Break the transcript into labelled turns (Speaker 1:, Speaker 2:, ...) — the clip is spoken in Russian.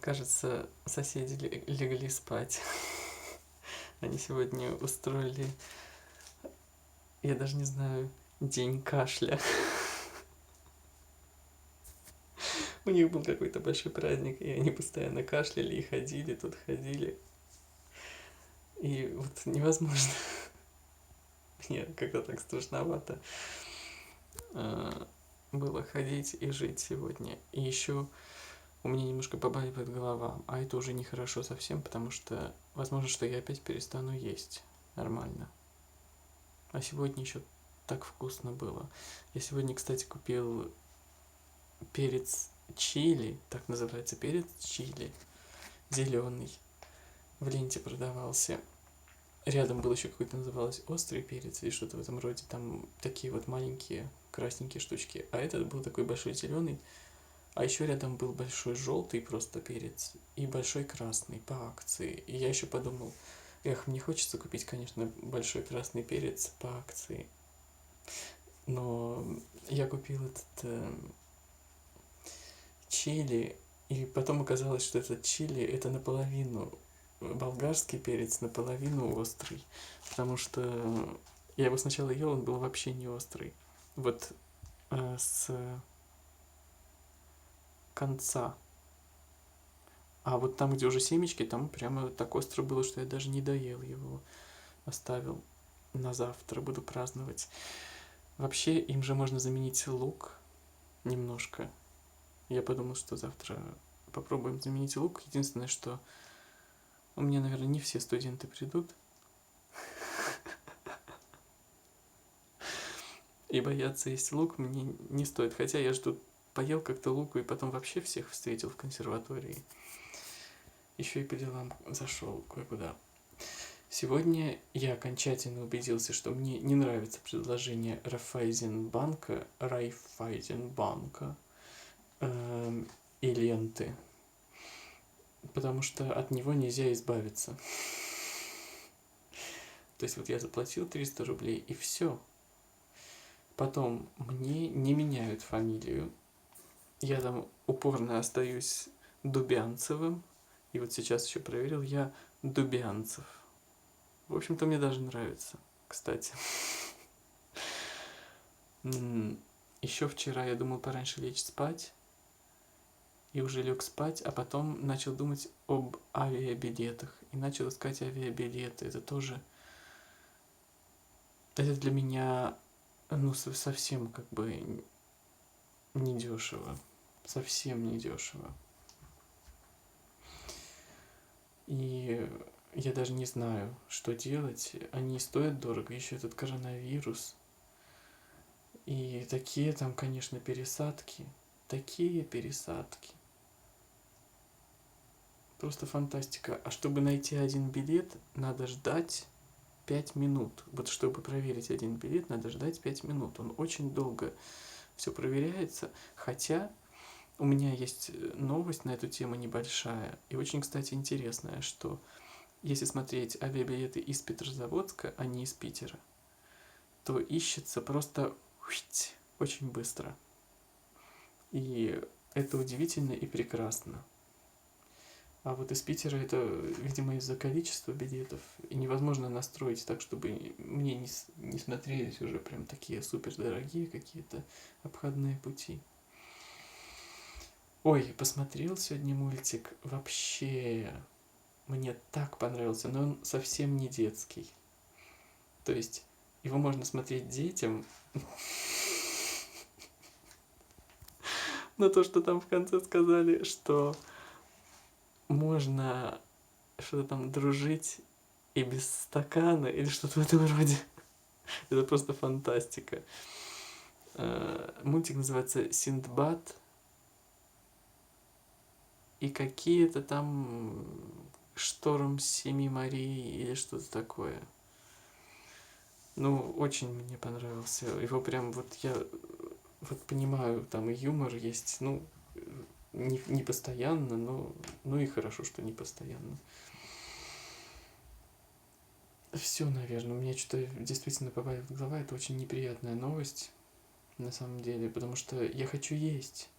Speaker 1: Кажется, соседи легли спать. Они сегодня устроили, я даже не знаю, день кашля. У них был какой-то большой праздник, и они постоянно кашляли и ходили, тут ходили. И вот невозможно. Мне как-то так страшновато было ходить и жить сегодня. И еще у меня немножко побаливает голова, а это уже нехорошо совсем, потому что возможно, что я опять перестану есть нормально. А сегодня еще так вкусно было. Я сегодня, кстати, купил перец чили, так называется, перец чили, зеленый. В ленте продавался. Рядом был еще какой-то, назывался острый перец или что-то в этом роде. Там такие вот маленькие красненькие штучки. А этот был такой большой зеленый. А еще рядом был большой желтый просто перец и большой красный по акции. И я еще подумал, мне хочется купить, конечно, большой красный перец по акции. Но я купил этот чили, и потом оказалось, что этот чили это наполовину болгарский перец, наполовину острый. Потому что я его сначала ел, он был вообще не острый. Вот с конца. А вот там, где уже семечки, там прямо так остро было, что я даже не доел его. Оставил на завтра, буду праздновать. Вообще, им же можно заменить лук немножко. Я подумал, что завтра попробуем заменить лук. Единственное, что у меня, наверное, не все студенты придут. И бояться есть лук мне не стоит. Хотя я же тут поел как-то луку и потом вообще всех встретил в консерватории. Еще и по делам зашел кое-куда. Сегодня я окончательно убедился, что мне не нравится предложение Райффайзенбанка и ленты, потому что от него нельзя избавиться. То есть вот я заплатил 300 рублей и все. Потом мне не меняют фамилию. Я там упорно остаюсь Дубянцевым. И вот сейчас еще проверил, я Дубянцев. В общем-то, мне даже нравится, кстати. Еще вчера я думал пораньше лечь спать. И уже лег спать, а потом начал думать об авиабилетах. И начал искать авиабилеты. Это тоже... Это для меня, совсем как бы недешево. Совсем недешево. И я даже не знаю, что делать. Они стоят дорого, еще этот коронавирус. И такие там, конечно, пересадки. Такие пересадки. Просто фантастика. А чтобы найти один билет, надо ждать 5 минут. Вот чтобы проверить один билет, надо ждать 5 минут. Он очень долго все проверяется. Хотя у меня есть новость на эту тему небольшая и очень, кстати, интересная, что если смотреть авиабилеты из Петрозаводска, а не из Питера, то ищется просто очень быстро. И это удивительно и прекрасно. А вот из Питера это, видимо, из-за количества билетов. И невозможно настроить так, чтобы мне не смотрелись уже прям такие супер дорогие какие-то обходные пути. Ой, посмотрел сегодня мультик. Вообще, мне так понравился, но он совсем не детский. То есть, его можно смотреть детям. Но то, что там в конце сказали, что можно что-то там дружить и без стакана, или что-то в этом роде. Это просто фантастика. Мультик называется «Синдбад». И какие-то там «Шторм Семи морей» или что-то такое. Очень мне понравился. Его прям я понимаю, там и юмор есть, не постоянно, но и хорошо, что не постоянно. Все, наверное, у меня что-то действительно побаливает голова, это очень неприятная новость, на самом деле, потому что я хочу есть.